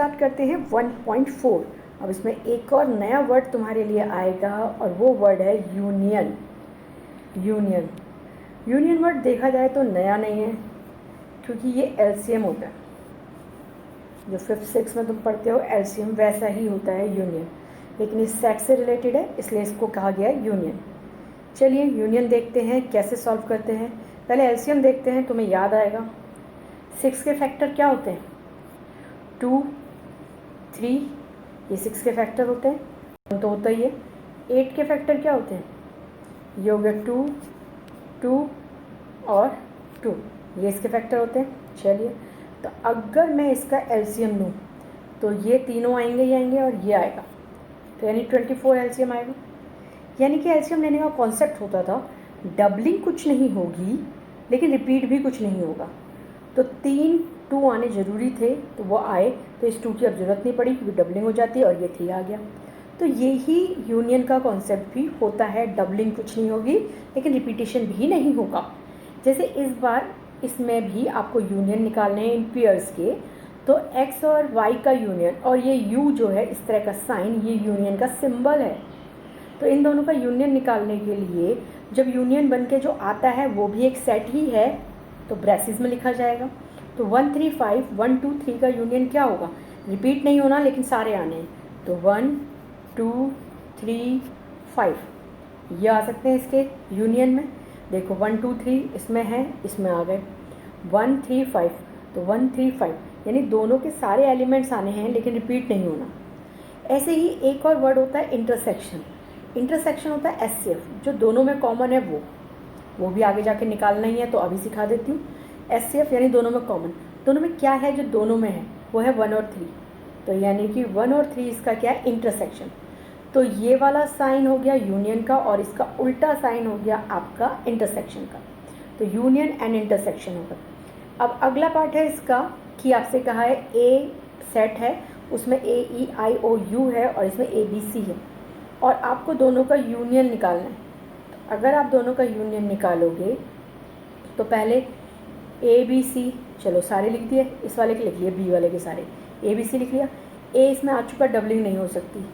Start करते हैं 1.4। अब इसमें एक और नया वर्ड तुम्हारे लिए आएगा और वो वर्ड है यूनियन। यूनियन यूनियन वर्ड देखा जाए तो नया नहीं है, क्योंकि ये एलसीएम होता है। जो 5th 6th में तुम पढ़ते हो एलसीएम वैसा ही होता है यूनियन, लेकिन इस सेट से रिलेटेड है इसलिए इसको कहा गया है यूनियन। चलिए यूनियन देखते हैं कैसे सॉल्व करते हैं। पहले एलसीएम देखते हैं, तुम्हें याद आएगा 6 के फैक्टर क्या होते हैं? 2, 3, ये 6 के फैक्टर होते हैं, तो होता ही है। 8 के फैक्टर क्या होते हैं? ये हो गया 2, 2 और 2, ये इसके फैक्टर होते हैं। चलिए, तो अगर मैं इसका एलसीएम लूँ तो ये तीनों आएंगे, ये आएंगे और ये आएगा, तो यानी 24 एलसीएम आएगा। यानी कि एलसीएम लेने का कॉन्सेप्ट होता था डबलिंग कुछ नहीं होगी लेकिन रिपीट भी कुछ नहीं होगा। तो 3 2 आने ज़रूरी थे, तो वो आए, तो इस 2 की अब ज़रूरत नहीं पड़ी क्योंकि डबलिंग हो जाती है और ये 3 आ गया। तो यही यूनियन का कॉन्सेप्ट भी होता है, डबलिंग कुछ नहीं होगी लेकिन रिपीटेशन भी नहीं होगा। जैसे इस बार इसमें भी आपको यूनियन निकालने हैं इन पेयर्स के, तो x और y का यूनियन और ये u जो है इस तरह का साइन, ये यूनियन का सिंबल है। तो इन दोनों का यूनियन निकालने के लिए जब यूनियन बन के जो आता है वो भी एक सेट ही है, तो ब्रेसिस में लिखा जाएगा। तो 1 3 5 1 2 3 का यूनियन क्या होगा? रिपीट नहीं होना लेकिन सारे आने हैं, तो 1 2 3 5 ये आ सकते हैं इसके यूनियन में। देखो 1 2 3 इसमें है, इसमें आ गए 1 3 5, तो 1 3 5 यानी दोनों के सारे एलिमेंट्स आने हैं लेकिन रिपीट नहीं होना। ऐसे ही एक और वर्ड होता है इंटरसेक्शन। इंटरसेक्शन होता है एससीएफ, जो दोनों में कॉमन है वो भी आगे जाके निकालना ही है, तो अभी सिखा देती हूँ। एससीएफ यानी दोनों में कॉमन, दोनों में क्या है जो दोनों में है? वो है 1 और 3, तो यानी कि 1 और 3 इसका क्या है? इंटरसेक्शन। तो ये वाला साइन हो गया यूनियन का और इसका उल्टा साइन हो गया आपका इंटरसेक्शन का, तो यूनियन एंड इंटरसेक्शन होगा। अब अगला पार्ट है इसका कि आपसे कहा है ए सेट है, उसमें AEIOU है और इसमें ABC है और आपको दोनों का यूनियन निकालना है। तो अगर आप दोनों का यूनियन निकालोगे तो पहले ABC, चलो सारे लिख दिए, इस वाले के लिख लिए, बी वाले के सारे, ABC लिख लिया। ए इसमें आ चुका, डबलिंग नहीं हो सकती,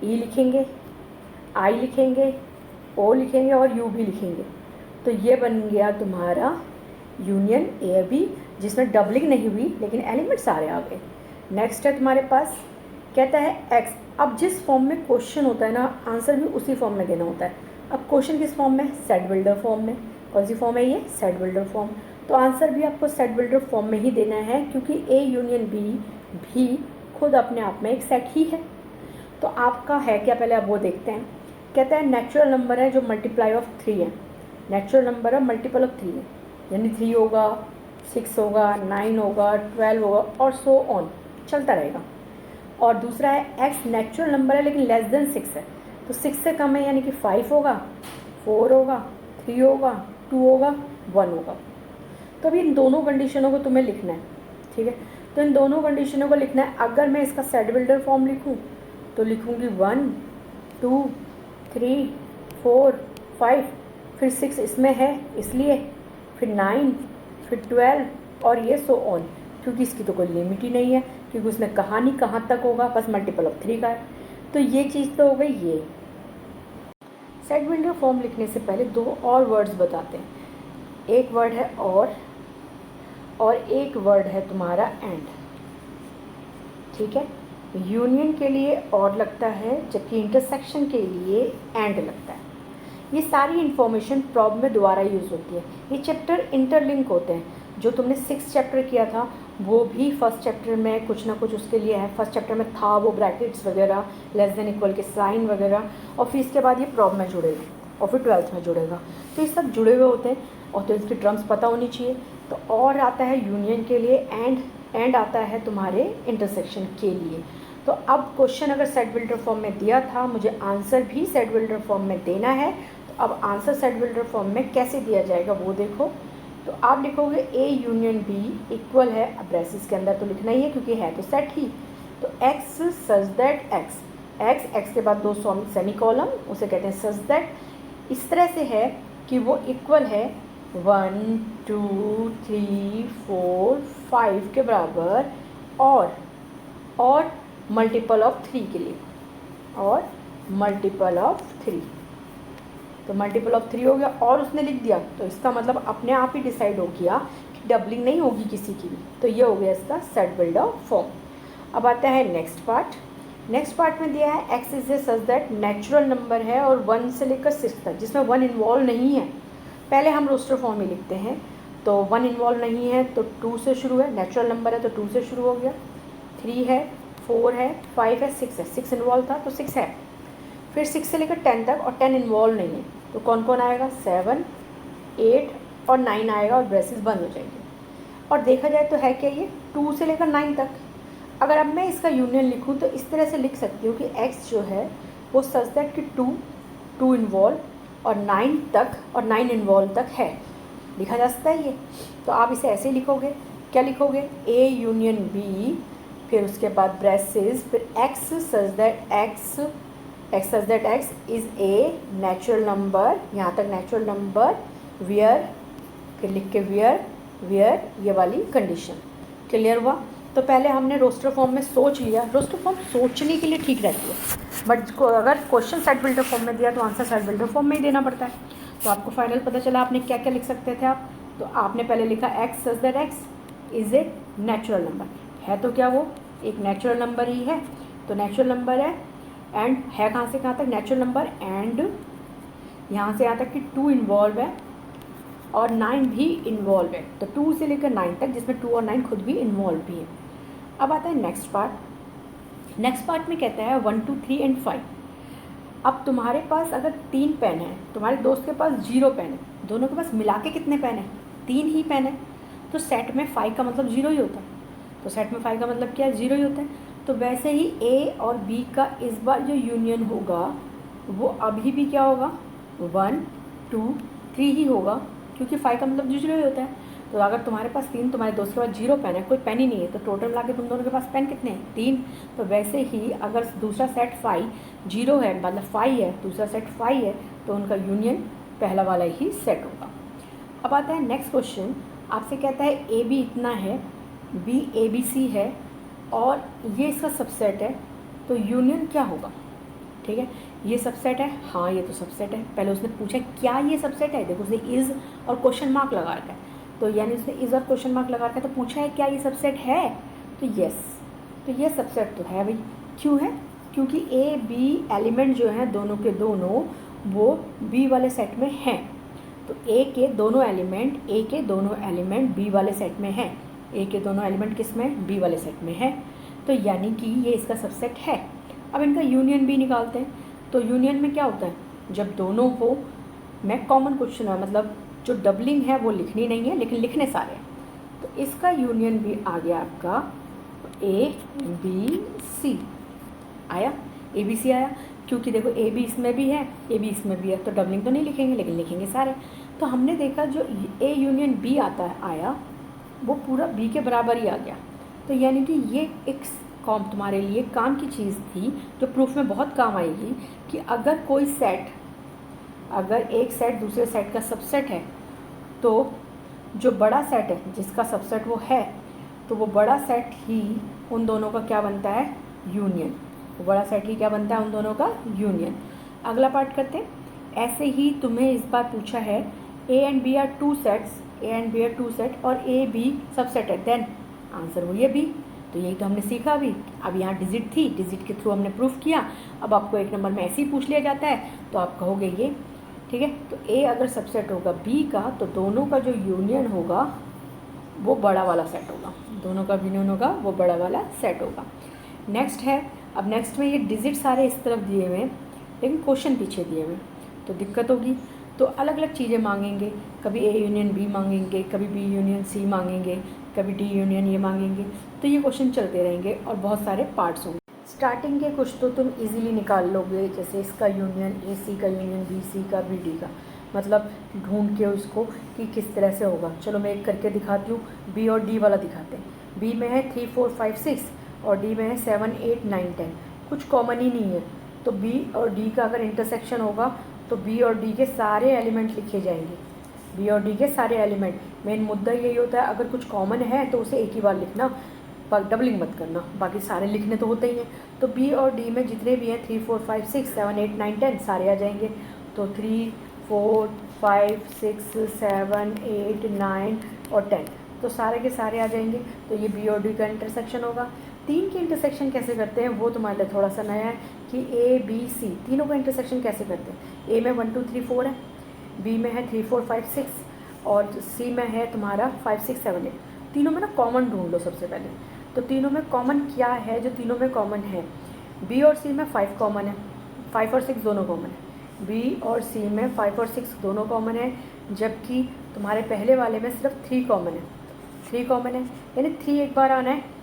ई लिखेंगे, आई लिखेंगे, ओ लिखेंगे और यू भी लिखेंगे, तो ये बन गया तुम्हारा यूनियन AB, जिसमें डबलिंग नहीं हुई लेकिन एलिमेंट सारे आ गए। नेक्स्ट है तुम्हारे पास, कहता है x। अब जिस फॉर्म में क्वेश्चन होता है ना, आंसर भी उसी फॉर्म में देना होता है। अब क्वेश्चन किस फॉर्म में? सेट बिल्डर फॉर्म में। कौन सी फॉर्म है ये? Set builder form. तो आंसर भी आपको सेट बिल्डर फॉर्म में ही देना है, क्योंकि A यूनियन B भी खुद अपने आप में एक सेट ही है। तो आपका है क्या, पहले आप वो देखते हैं। कहता है नेचुरल नंबर है जो मल्टीप्लाई ऑफ 3 है, नेचुरल नंबर है मल्टीपल ऑफ 3 है, यानी 3 होगा, 6 होगा, 9 होगा, 12 होगा और सो ऑन, चलता रहेगा। और दूसरा है x नेचुरल नंबर है लेकिन लेस देन 6 है, तो 6 से कम है यानी कि 5 होगा, 4 होगा, 3 होगा, 2 होगा, 1 होगा। तो अभी इन दोनों कंडीशनों को तुम्हें लिखना है, ठीक है। तो इन दोनों कंडीशनों को लिखना है। अगर मैं इसका सेट बिल्डर फॉर्म लिखूँ तो लिखूँगी 1 2 3 4 5, फिर 6 इसमें है इसलिए, फिर 9, फिर 12 और ये सो ऑन, क्योंकि इसकी तो कोई लिमिट ही नहीं है, क्योंकि उसने कहा नहीं कहाँ तक होगा, बस मल्टीपल ऑफ 3 का है। तो ये चीज़ तो हो गई। ये सेट बिल्डर फॉर्म लिखने से पहले दो और वर्ड्स बताते हैं, एक वर्ड है और एक वर्ड है तुम्हारा एंड, ठीक है। यूनियन के लिए और लगता है, जबकि इंटरसेक्शन के लिए एंड लगता है। ये सारी इन्फॉर्मेशन प्रॉब में दोबारा यूज़ होती है। ये चैप्टर इंटरलिंक होते हैं। जो तुमने 6th चैप्टर किया था वो भी 1st चैप्टर में कुछ ना कुछ उसके लिए है। 1st चैप्टर में था वो ब्रैकेट्स वगैरह, लेस देन इक्वल के साइन वगैरह, और फिर इसके बाद ये प्रॉब में जुड़ेगा और फिर 12th में जुड़ेगा। तो ये सब जुड़े हुए होते हैं और तो इसकी टर्म्स पता होनी चाहिए। तो और आता है यूनियन के लिए एंड आता है तुम्हारे इंटरसेक्शन के लिए। तो अब क्वेश्चन अगर सेट बिल्डर फॉर्म में दिया था, मुझे आंसर भी सेट बिल्डर फॉर्म में देना है। तो अब आंसर सेट बिल्डर फॉर्म में कैसे दिया जाएगा वो देखो। तो आप लिखोगे A यूनियन B इक्वल है, अब ब्रेसिस के अंदर तो लिखना ही है क्योंकि है तो सेट ही। तो x सच दैट x के बाद 2 सेमीकोलन, उसे कहते हैं सच दैट, इस तरह से है कि वो इक्वल है 1 2 3 4 5 के बराबर, और और मल्टीपल ऑफ 3 के लिए, और मल्टीपल ऑफ 3, तो मल्टीपल ऑफ 3 हो गया और उसने लिख दिया, तो इसका मतलब अपने आप ही डिसाइड हो गया कि डबलिंग नहीं होगी किसी की भी। तो ये हो गया इसका सेट बिल्डर फॉर्म। अब आता है नेक्स्ट पार्ट। नेक्स्ट पार्ट में दिया है x is a such that natural number है और 1 से लेकर 6 तक, जिसमें 1 इन्वॉल्व नहीं है। पहले हम रोस्टर फॉर्म में लिखते हैं, तो 1 इन्वॉल्व नहीं है तो 2 से शुरू है, नेचुरल नंबर है तो 2 से शुरू हो गया, 3 है, 4 है, 5 है, 6 है, 6 इन्वॉल्व था तो 6 है। फिर 6 से लेकर 10 तक और 10 इन्वॉल्व नहीं है, तो कौन कौन आएगा, 7, 8 और 9 आएगा और ब्रेसेस बंद हो जाएंगे। और देखा जाए तो है क्या ये 2 से लेकर 9 तक। अगर अब मैं इसका यूनियन लिखूँ तो इस तरह से लिख सकती हूँ कि x जो है वो सच दैट कि 2 इन्वॉल्व और 9 तक और 9 इन्वॉल्व तक है, लिखा जा सकता है ये। तो आप इसे ऐसे लिखोगे, क्या लिखोगे, A यूनियन B, फिर उसके बाद ब्रेसेस, फिर x such that x is a natural number, यहाँ तक नेचुरल नंबर, वियर, फिर लिख के वियर ये वाली कंडीशन। क्लियर हुआ। तो पहले हमने रोस्टर फॉर्म में सोच लिया, रोस्टर फॉर्म सोचने के लिए ठीक रहती है, बट अगर क्वेश्चन सेट बिल्डर फॉर्म में दिया तो आंसर सेट बिल्डर फॉर्म में ही देना पड़ता है। तो आपको फाइनल पता चला आपने क्या क्या लिख सकते थे आप। तो आपने पहले लिखा x such that x is a natural number, है तो क्या वो एक नेचुरल नंबर ही है, तो नेचुरल नंबर है, एंड है कहाँ से कहाँ तक नेचुरल नंबर, एंड यहाँ से यहाँ तक कि 2 इन्वॉल्व है और 9 भी इन्वॉल्व है, तो 2 से लेकर 9 तक, जिसमें 2 और 9 खुद भी इन्वॉल्व भी है। अब आता है नेक्स्ट पार्ट। नेक्स्ट पार्ट में कहता है 1 2 3 एंड 5। अब तुम्हारे पास अगर 3 पेन है, तुम्हारे दोस्त के पास 0 पेन है, दोनों के पास मिला के कितने पेन है, 3 ही पेन है, तो सेट में 5 का मतलब 0 ही होता है। तो सेट में 5 का मतलब क्या है, 0 ही होता है। तो वैसे ही A और B का इस बार जो यूनियन होगा वो अभी भी क्या होगा, 1 2 3 ही होगा, क्योंकि 5 का मतलब 0 ही होता है। तो अगर तुम्हारे पास 3, तुम्हारे दोस्त के पास 0 पेन है, कोई पेन ही नहीं है, तो टोटल मिला के तुम दोनों के पास पेन कितने हैं, 3। तो वैसे ही अगर दूसरा सेट 5 0 है, मतलब 5 है, दूसरा सेट 5 है, तो उनका यूनियन पहला वाला ही सेट होगा। अब आता है नेक्स्ट क्वेश्चन, आपसे कहता है ए बी इतना है, बी ए बी सी है और ये इसका सबसेट है, तो यूनियन क्या होगा। ठीक है, ये सबसेट है, हाँ ये तो सबसेट है। पहले उसने पूछा क्या ये सबसेट है, देखो उसने इज़ और क्वेश्चन मार्क लगा रखा है, तो यानी उसने इज़ और क्वेश्चन मार्क लगा रखा है, तो पूछा है क्या ये सबसेट है, तो यस, तो ये सबसेट तो है भाई। क्यों है, क्योंकि ए बी एलिमेंट जो हैं दोनों के दोनों वो बी वाले सेट में हैं, तो ए के दोनों एलिमेंट बी वाले सेट में हैं, ए के दोनों एलिमेंट किस में, बी वाले सेट में है, तो यानी कि ये इसका सबसेट है। अब इनका यूनियन भी निकालते हैं, तो यूनियन में क्या होता है, जब दोनों हो, मैं कॉमन क्वेश्चन है, मतलब जो डबलिंग है वो लिखनी नहीं है लेकिन लिखने सारे हैं, तो इसका यूनियन भी आ गया आपका ए बी सी आया, ए बी सी आया, क्योंकि देखो ए बी इसमें भी है, ए बी इसमें भी है, तो डबलिंग तो नहीं लिखेंगे लेकिन लिखेंगे सारे। तो हमने देखा जो ए यूनियन बी आया वो पूरा बी के बराबर ही आ गया, तो यानी कि ये एक तुम्हारे लिए काम की चीज़ थी जो प्रूफ में बहुत काम आएगी, कि अगर कोई सेट, अगर एक सेट दूसरे सेट का सबसेट है, तो जो बड़ा सेट है जिसका सबसेट वो है, तो वो बड़ा सेट ही उन दोनों का क्या बनता है, यूनियन, वो बड़ा सेट ही क्या बनता है, उन दोनों का यूनियन। अगला पार्ट करते हैं। ऐसे ही तुम्हें इस बार पूछा है A and B are 2 sets, A and B are 2 set और ए बी सबसेट है, देन आंसर हुई है बी। तो यही तो हमने सीखा अभी। अब यहाँ डिजिट थी, डिजिट के थ्रू हमने प्रूफ किया। अब आपको एक नंबर में ऐसे ही पूछ लिया जाता है तो आप कहोगे ये, ठीक है। तो ए अगर सबसेट होगा बी का, तो दोनों का जो यूनियन होगा वो बड़ा वाला सेट होगा, दोनों का यूनियन होगा वो बड़ा वाला सेट होगा। नेक्स्ट है, अब नेक्स्ट में ये डिजिट सारे इस तरफ दिए हुए हैं लेकिन क्वेश्चन पीछे दिए हुए, तो दिक्कत होगी। तो अलग अलग चीज़ें मांगेंगे, कभी ए यूनियन बी मांगेंगे, कभी बी यूनियन सी मांगेंगे, कभी डी यूनियन ये मांगेंगे, तो ये क्वेश्चन चलते रहेंगे और बहुत सारे पार्ट्स होंगे। स्टार्टिंग के कुछ तो तुम इजीली निकाल लोगे, जैसे इसका यूनियन ए सी का यूनियन बी सी का बी डी का, मतलब ढूंढ के उसको कि किस तरह से होगा। चलो मैं एक करके दिखाती हूँ, बी और डी वाला दिखाते हैं। बी में है 3 4 5 6 और डी में है 7 8 9 10, कुछ कॉमन ही नहीं है। तो बी और डी का अगर इंटरसेक्शन होगा तो बी और डी के सारे एलिमेंट लिखे जाएंगे, बी और डी के सारे एलिमेंट। मेन मुद्दा यही होता है, अगर कुछ कॉमन है तो उसे एक ही बार लिखना, डबलिंग मत करना, बाकी सारे लिखने तो होते ही हैं। तो बी और डी में जितने भी हैं 3 4 5 6 7 8 9 10 सारे आ जाएंगे। तो 3 4 5 6 7 8 9 और 10 तो सारे के सारे आ जाएंगे। तो ये बी और डी का इंटरसेक्शन होगा। तीन के इंटरसेक्शन कैसे करते हैं वो तुम्हारे लिए थोड़ा सा नया है कि ए बी सी तीनों का इंटरसेक्शन कैसे करते हैं। ए में 1 2 3 4 है, बी में है 3 4 5 6 और सी में है तुम्हारा 5 6 7 8। तीनों में ना कॉमन ढूंढ लो सबसे पहले। तो तीनों में कॉमन क्या है, जो तीनों में कॉमन है, बी और सी में 5 कॉमन है, 5 और 6 दोनों कॉमन है। बी और सी में 5 और 6 दोनों कॉमन है, जबकि तुम्हारे पहले वाले में सिर्फ 3 कॉमन है। 3 कॉमन है यानी 3 एक बार आना है।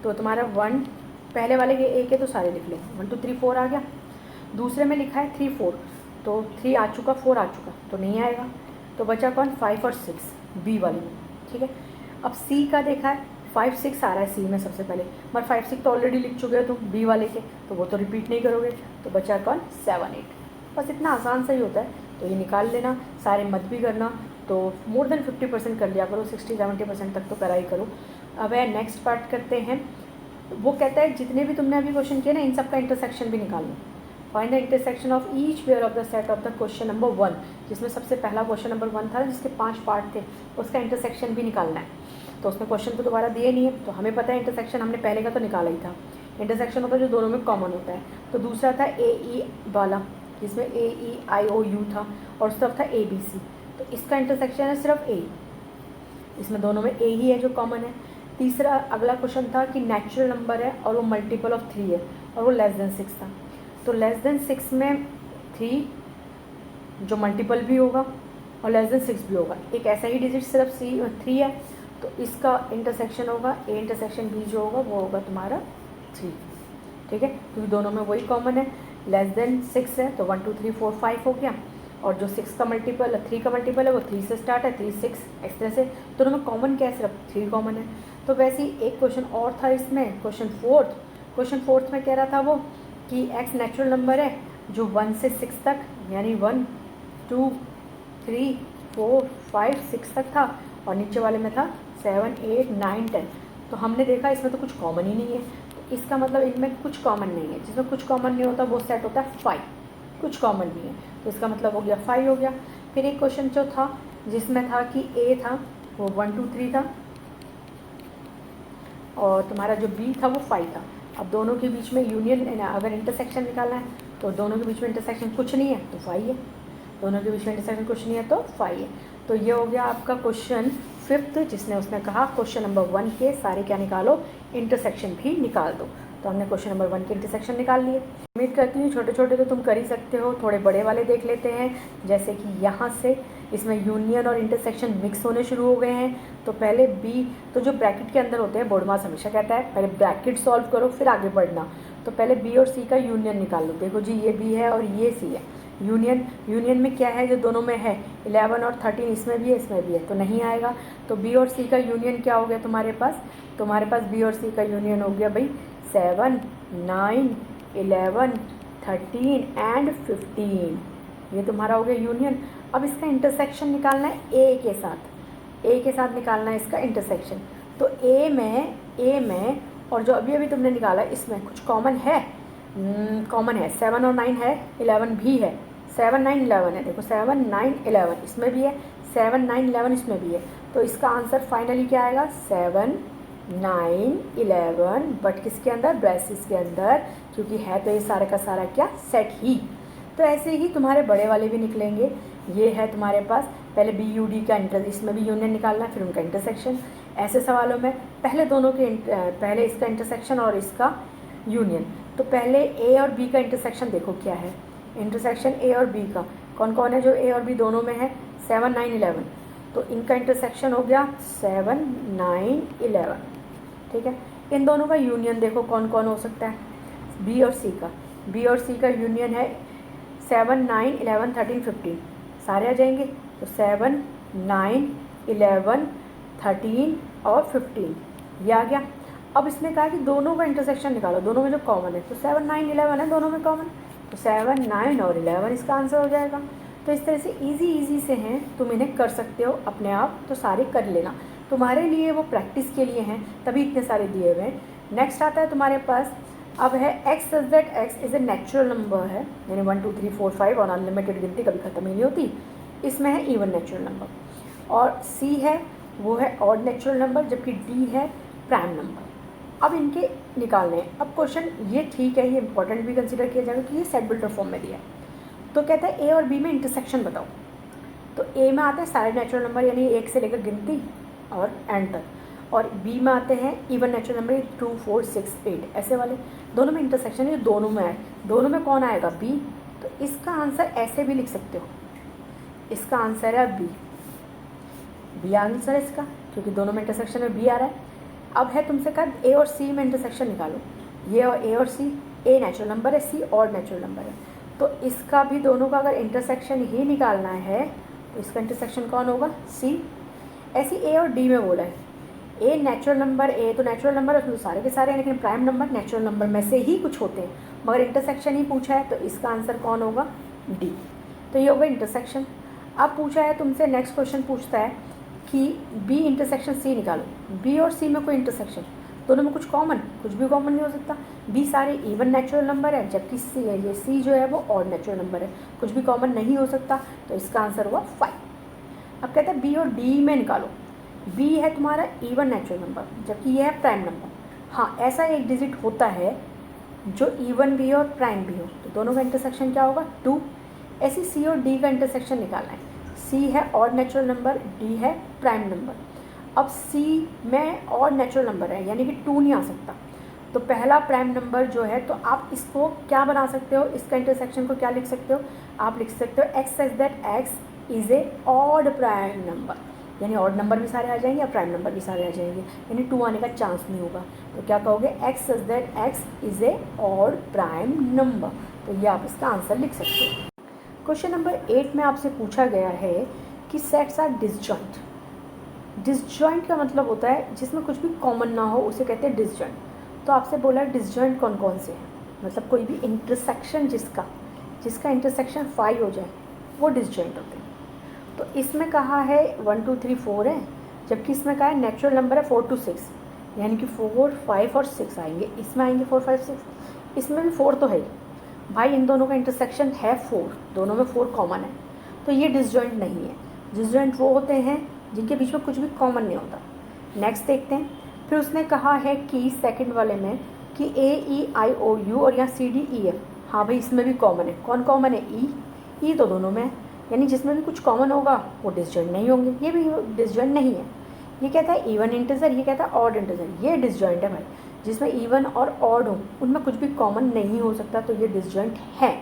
तो तुम्हारा 1 पहले वाले के एक है तो सारे लिख लो, 1 2 3 4 आ गया। दूसरे में लिखा है 3 4 तो 3 आ चुका, 4 आ चुका तो नहीं आएगा। तो बचा कौन, 5 और 6 बी वाले में। ठीक है, अब सी का देखा है 5 6 आ रहा है सी में सबसे पहले, मगर 5 6 तो ऑलरेडी लिख चुके हो तुम बी वाले के, तो वो तो रिपीट नहीं करोगे। तो बचा कौन, 7 8। बस इतना आसान सा ही होता है। तो ये निकाल लेना, सारे मत भी करना। तो मोर देन 50% कर लिया करो, 60-70% तक तो करा ही करो। अब है नेक्स्ट पार्ट करते हैं। वो कहता है जितने भी तुमने अभी क्वेश्चन किए ना इन सब का इंटरसेक्शन भी निकाल लो। Find the intersection of each pair of the set of the question number 1, जिसमें सबसे पहला क्वेश्चन नंबर 1 था जिसके 5 पार्ट थे, उसका इंटरसेक्शन भी निकालना है। तो उसमें क्वेश्चन तो दोबारा दिए नहीं है, तो हमें पता है इंटरसेक्शन हमने पहले का तो निकाला ही था। इंटरसेक्शन होता है जो दोनों में कॉमन होता है। तो दूसरा था ए ई वाला, जिसमें ए ई आई ओ यू था, और उस तरफ था ए बी सी। तो इसका इंटरसेक्शन है सिर्फ ए, इसमें दोनों में ए ही है जो कॉमन है। तीसरा अगला क्वेश्चन था कि नेचुरल नंबर है और वो मल्टीपल ऑफ 3 है और वो लेस देन 6 था। तो लेस देन 6 में 3 जो मल्टीपल भी होगा और लेस देन 6 भी होगा। एक ऐसा ही डिजिट सिर्फ 3 है, तो इसका इंटरसेक्शन होगा ए इंटरसेक्शन बी जो होगा वो होगा तुम्हारा 3। ठीक है, क्योंकि दोनों में वही कॉमन है, लेस देन 6 है तो 1 2 3 4 5 हो गया, और जो 6 का मल्टीपल 3 का मल्टीपल है वो 3 से स्टार्ट है, 3 6 इस तरह से। दोनों में कॉमन क्या है, सिर्फ 3 कॉमन है। तो वैसे ही एक क्वेश्चन और था इसमें, क्वेश्चन फोर्थ में कह रहा था वो कि एक्स नेचुरल नंबर है जो 1 से 6 तक, यानी 1 2 3 4 5 6 तक था, और नीचे वाले में था 7 8 9 10। तो हमने देखा इसमें तो कुछ कॉमन ही नहीं है, तो इसका मतलब इनमें कुछ कॉमन नहीं है। जिसमें कुछ कॉमन नहीं होता वो सेट होता है 5, कुछ कॉमन नहीं है, तो इसका मतलब हो गया 5 हो गया। फिर एक क्वेश्चन जो था जिसमें था कि ए था वो 1 2 3 था, और तुम्हारा जो बी था वो 5 था। अब दोनों के बीच में यूनियन, अगर इंटरसेक्शन निकालना है तो दोनों के बीच में इंटरसेक्शन कुछ नहीं है तो 5 है, दोनों के बीच में इंटरसेक्शन कुछ नहीं है तो 5 है। तो ये हो गया आपका क्वेश्चन 5th, जिसने उसने कहा क्वेश्चन नंबर 1 के सारे क्या निकालो, इंटरसेक्शन भी निकाल दो। तो हमने क्वेश्चन नंबर 1 के इंटरसेक्शन निकाल लिए। उम्मीद करती हूँ छोटे छोटे तो तुम कर ही सकते हो, थोड़े बड़े वाले देख लेते हैं। जैसे कि यहाँ से इसमें यूनियन और इंटरसेक्शन मिक्स होने शुरू हो गए हैं। तो पहले बी, तो जो ब्रैकेट के अंदर होते हैं, बोर्ड मास हमेशा कहता है पहले ब्रैकेट सॉल्व करो फिर आगे बढ़ना। तो पहले बी और सी का यूनियन निकाल लो। देखो जी, ये बी है और ये सी है। यूनियन में क्या है जो दोनों में है, 11 और 13 इसमें भी है इसमें भी है, तो नहीं आएगा। तो बी और सी का यूनियन क्या हो गया तुम्हारे पास बी और सी का यूनियन हो गया भाई 7 9 11 13 एंड 15, ये तुम्हारा हो गया यूनियन। अब इसका इंटरसेक्शन निकालना है ए के साथ निकालना है इसका इंटरसेक्शन। तो ए में और जो अभी अभी तुमने निकाला इसमें कुछ कॉमन है, कॉमन है 7 और 9 है, 11 भी है, 7 9 11 है। देखो 7 9 11 इसमें भी है, 7 9 11 इसमें भी है। तो इसका आंसर फाइनली क्या आएगा, 7 9 11, बट किसके अंदर, ब्रेसिस के अंदर, क्योंकि है तो ये सारे का सारा क्या, सेट ही। तो ऐसे ही तुम्हारे बड़े वाले भी निकलेंगे। ये है तुम्हारे पास पहले बी यू डी का इसमें भी यूनियन निकालना है, फिर उनका इंटरसेक्शन। ऐसे सवालों में पहले दोनों के पहले इसका इंटरसेक्शन और इसका यूनियन। तो पहले ए और बी का इंटरसेक्शन देखो क्या है, इंटरसेक्शन ए और बी का कौन कौन है, जो ए और बी दोनों में है, 7 9 11। तो इनका इंटरसेक्शन हो गया 7 9 11। ठीक है, इन दोनों का यूनियन देखो कौन कौन हो सकता है, बी और सी का यूनियन है 7 9 11 13 15, सारे आ जाएंगे। तो 7 9 11 13 और 15 ये आ गया। अब इसने कहा कि दोनों का इंटरसेक्शन निकालो, दोनों में जो कॉमन है, तो 7 9 11 है दोनों में कॉमन, तो 7 9 और 11 इसका आंसर हो जाएगा। तो इस तरह से इजी से हैं, तुम इन्हें कर सकते हो अपने आप, तो सारे कर लेना। तो तुम्हारे लिए वो प्रैक्टिस के लिए हैं, तभी इतने सारे दिए हुए हैं। नेक्स्ट आता है तुम्हारे पास, अब है x such that x is a natural number है, यानी 1 2 3 4 5 और अनलिमिटेड गिनती कभी ख़त्म ही नहीं होती। इसमें है इवन नेचुरल नंबर। और सी है वो है ऑड नेचुरल नंबर, जबकि डी है प्राइम नंबर। अब इनके निकालने हैं। अब क्वेश्चन ये ठीक है, ये इंपॉर्टेंट भी कंसिडर किया जाएगा कि ये सेट बिल्टर फॉर्म में दिया है। तो कहता है ए और बी में इंटरसेक्शन बताओ। तो ए में आते हैं सारे नेचुरल नंबर, यानी 1 से लेकर गिनती और एंड तक, और बी में आते हैं इवन नेचुरल नंबर 2 4 6 8 ऐसे वाले। दोनों में इंटरसेक्शन है, दोनों में आए, दोनों में कौन आएगा? बी। तो इसका आंसर ऐसे भी लिख सकते हो, इसका आंसर है बी। बी आंसर है इसका, क्योंकि दोनों में इंटरसेक्शन में बी आ रहा है। अब है तुमसे कहा ए और सी में इंटरसेक्शन निकालो। ये और ए और सी, ए नेचुरल नंबर है, सी और नेचुरल नंबर है, तो इसका भी दोनों का अगर इंटरसेक्शन ही निकालना है तो इसका इंटरसेक्शन कौन होगा? सी। ऐसी ए और डी में बोला है, ए नेचुरल नंबर, ए तो नेचुरल नंबर उसमें सारे के सारे हैं, लेकिन प्राइम नंबर नेचुरल नंबर में से ही कुछ होते हैं, मगर इंटरसेक्शन ही पूछा है, तो इसका आंसर कौन होगा? डी। तो ये होगा इंटरसेक्शन। अब पूछा है तुमसे, नेक्स्ट क्वेश्चन पूछता है कि बी इंटरसेक्शन सी निकालो। बी और सी में कोई इंटरसेक्शन, दोनों में कुछ कॉमन, कुछ भी कॉमन नहीं हो सकता। बी सारे इवन नेचुरल नंबर है, जबकि सी है, ये सी जो है वो ऑड नेचुरल नंबर है, कुछ भी कॉमन नहीं हो सकता, तो इसका आंसर हुआ 5। अब कहते हैं बी और डी में निकालो। बी है तुम्हारा इवन नेचुरल नंबर, जबकि ये है प्राइम नंबर। हाँ, ऐसा एक डिजिट होता है जो इवन भी हो और प्राइम भी हो, तो दोनों का इंटरसेक्शन क्या होगा? 2। ऐसी सी और डी का इंटरसेक्शन निकालना है। सी है ऑड नेचुरल नंबर, डी है प्राइम नंबर। अब सी में ऑड नेचुरल नंबर है, यानी कि 2 नहीं आ सकता, तो पहला प्राइम नंबर जो है, तो आप इसको क्या बना सकते हो? इसका इंटरसेक्शन को क्या लिख सकते हो? आप लिख सकते हो x such that x is a odd prime number, यानी ऑड नंबर भी सारे आ जाएंगे और प्राइम नंबर भी सारे आ जाएंगे, यानी 2 आने का चांस नहीं होगा। तो क्या कहोगे? X such that x is a odd prime number. तो ये आप इसका आंसर लिख सकते हो। क्वेश्चन नंबर 8 में आपसे पूछा गया है कि सेट्स आर डिसजॉइंट। डिसजॉइंट का मतलब होता है जिसमें कुछ भी कॉमन ना हो, उसे कहते हैं डिसजॉइंट। तो आपसे बोला है डिसजॉइंट कौन कौन से हैं, मतलब कोई भी इंटरसेक्शन जिसका इंटरसेक्शन 5 हो जाए वो डिसजॉइंट होते हैं। तो इसमें कहा है 1 2 3 4 है, जबकि इसमें कहा है नेचुरल नंबर है 4 to 6, यानी कि 4 5 और 6 आएंगे, इसमें आएंगे 4 5 6, इसमें भी 4 तो है ही भाई, इन दोनों का इंटरसेक्शन है 4, दोनों में 4 कॉमन है, तो ये डिसजॉइंट नहीं है। डिसजॉइंट वो होते हैं जिनके बीच में कुछ भी कॉमन नहीं होता। नेक्स्ट देखते हैं। फिर उसने कहा है कि सेकंड वाले में कि ए ई आई ओ यू और यहाँ सी डी ई एफ, हाँ भाई इसमें भी कॉमन है। कौन कॉमन है? ई तो दोनों में है, यानी जिसमें भी कुछ कॉमन होगा वो डिसजॉइंट नहीं होंगे, ये भी डिसजॉइंट नहीं है। ये कहता है इवन इंटीजर, ये कहता है ऑड इंटीजर, ये डिसजॉइंट है भाई, जिसमें इवन और ऑड हो उनमें कुछ भी कॉमन नहीं हो सकता, तो ये डिसजॉइंट है।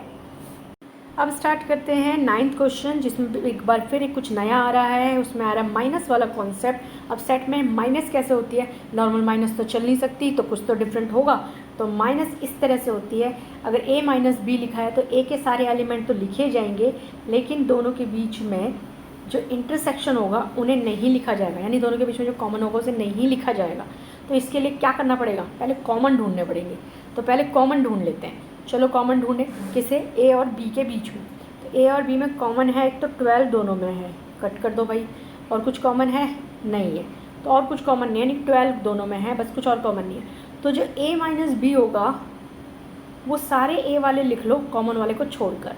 अब स्टार्ट करते हैं 9th क्वेश्चन, जिसमें एक बार फिर कुछ नया आ रहा है। उसमें आ रहा है माइनस वाला कॉन्सेप्ट। अब सेट में माइनस कैसे होती है? नॉर्मल माइनस तो चल नहीं सकती, तो कुछ तो डिफरेंट होगा। तो माइनस इस तरह से होती है, अगर ए माइनस बी लिखा है तो ए के सारे एलिमेंट तो लिखे जाएंगे, लेकिन दोनों के बीच में जो इंटरसेक्शन होगा उन्हें नहीं लिखा जाएगा, यानी दोनों के बीच में जो कॉमन होगा उसे नहीं लिखा जाएगा। तो इसके लिए क्या करना पड़ेगा? पहले कॉमन ढूंढने पड़ेंगे। तो पहले कॉमन ढूंढ लेते हैं, चलो कॉमन ढूंढें। किसे? ए और बी के बीच में। तो ए और बी में कॉमन है, एक तो 12 दोनों में है, कट कर दो भाई। और कुछ कॉमन है? नहीं है। तो और कुछ कॉमन नहीं है, यानी 12 दोनों में है, बस कुछ और कॉमन नहीं है। तो जो ए माइनस बी होगा वो सारे ए वाले लिख लो कॉमन वाले को छोड़कर।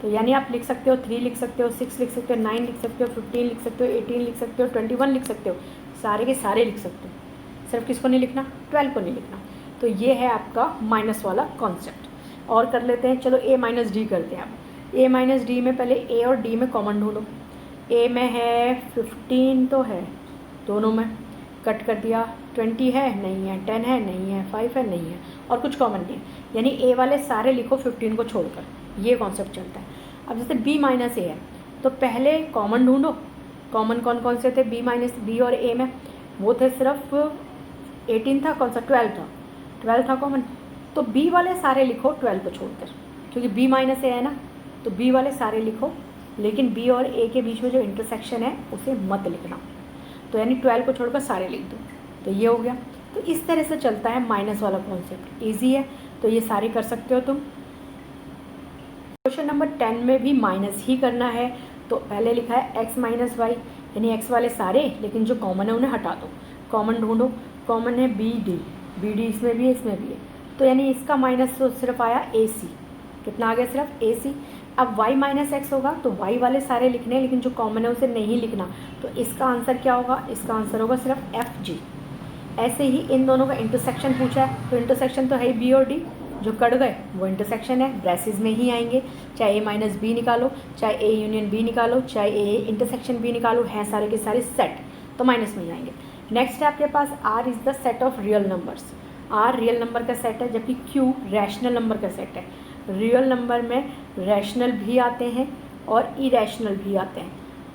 तो यानी आप लिख सकते हो 3 लिख सकते हो, 6 लिख सकते हो, 9 लिख सकते हो, 15 लिख सकते हो, 18 लिख सकते हो, 21 लिख सकते हो, सारे के सारे लिख सकते हो। सिर्फ किसको नहीं लिखना? 12 को नहीं लिखना। तो ये है आपका माइनस वाला कॉन्सेप्ट। और कर लेते हैं, चलो ए माइनस डी करते हैं। अब ए माइनस डी में पहले ए और डी में कॉमन ढूंढो। ए में है 15 तो है दोनों में, कट कर दिया। 20 है? नहीं है। 10 है? नहीं है। 5 है? नहीं है। और कुछ कॉमन नहीं है, यानी ए वाले सारे लिखो 15 को छोड़कर, ये कॉन्सेप्ट चलता है। अब जैसे बी माइनस ए है तो पहले कॉमन ढूंढो। कॉमन कौन कौन से थे बी माइनस बी और ए में? वो थे सिर्फ 18 था, कौन सा? 12 था कॉमन। तो बी वाले सारे लिखो 12 को छोड़कर, क्योंकि बी माइनस ए है ना, तो बी वाले सारे लिखो, लेकिन बी और ए के बीच में जो इंटरसेक्शन है उसे मत लिखना। तो यानी 12 को छोड़कर सारे लिख दो, तो ये हो गया। तो इस तरह से चलता है माइनस वाला कॉन्सेप्ट, ईजी है, तो ये सारे कर सकते हो तुम। क्वेश्चन नंबर 10 में भी माइनस ही करना है। तो पहले लिखा है एक्स माइनस वाई, यानी एक्स वाले सारे, लेकिन जो कॉमन है उन्हें हटा दो। कॉमन ढूंढो, कॉमन है बी डी इसमें भी है, इसमें भी है, तो यानी इसका माइनस तो सिर्फ आया ए सी। कितना आ गया? सिर्फ ए सी। अब y माइनस एक्स होगा तो y वाले सारे लिखने हैं, लेकिन जो कॉमन है उसे नहीं लिखना, तो इसका आंसर क्या होगा? इसका आंसर होगा सिर्फ एफ जी। ऐसे ही इन दोनों का इंटरसेक्शन पूछा है, तो इंटरसेक्शन तो है बी और डी, जो कट गए वो इंटरसेक्शन है, ब्रेसेस में ही आएंगे। चाहे ए माइनस बी निकालो, चाहे ए यूनियन बी निकालो, चाहे ए इंटरसेक्शन बी निकालो, हैं सारे के सारे सेट, तो माइनस में ही आएंगे। नेक्स्ट है आपके पास R is the set of real numbers. R real number का सेट है, जबकि क्यू रैशनल नंबर का सेट है। रियल नंबर में रैशनल भी आते हैं और इरेशनल भी आते हैं,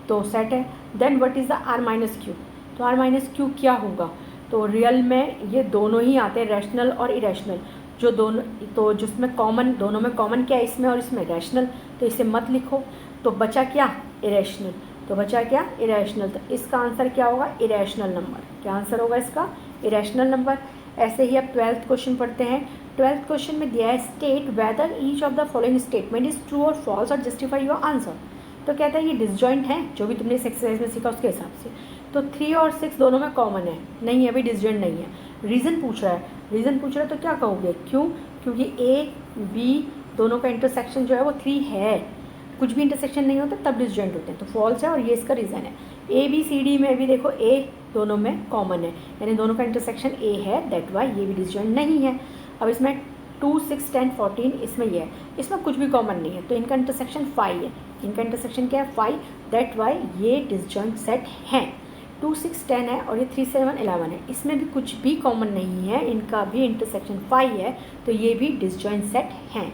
तो सेट है। Then what is the R minus Q? तो आर माइनस क्यू क्या होगा? तो रियल में ये दोनों ही आते हैं, रैशनल और इरेशनल, जो दोनों, तो जिसमें कॉमन, दोनों में कॉमन क्या है? इसमें और इसमें रैशनल, तो इसे मत लिखो। तो बचा क्या? इरेशनल। तो बचा क्या? इरेशनल। तो इसका आंसर क्या होगा? Irrational number. क्या आंसर होगा इसका? Irrational number. ऐसे ही अब 12th क्वेश्चन पढ़ते हैं। 12th क्वेश्चन में दिया है state whether each of the following statement is true और फॉल्स और जस्टिफाई योर आंसर। तो कहता है ये डिसजॉइंट है, जो भी तुमने इस एक्सरसाइज में सीखा उसके हिसाब से। तो 3 और 6 दोनों में कॉमन है, नहीं है अभी, डिसजॉइंट नहीं है। रीज़न पूछ रहा है, रीज़न पूछ रहा है तो क्या कहोगे? क्यों? क्योंकि ए बी दोनों का इंटरसेक्शन जो है वो 3 है, कुछ भी इंटरसेक्शन नहीं होता तब डिसजॉइंट होते हैं, तो फॉल्स है और ये इसका रीज़न है। ए बी सी डी में भी देखो ए दोनों में कॉमन है, यानी दोनों का इंटरसेक्शन ए है, दैट वाई ये भी डिसजॉइंट नहीं है। अब इसमें 2 6 10 14 इसमें ये है, इसमें कुछ भी कॉमन नहीं है, तो इनका इंटरसेक्शन 5 है। इनका इंटरसेक्शन क्या है? 5, दैट वाई ये डिसजॉइंट सेट हैं। 2 6 10 है और ये 3 7 11 है, इसमें भी कुछ भी कॉमन नहीं है, इनका भी इंटरसेक्शन 5 है, तो ये भी डिसजॉइंट सेट हैं।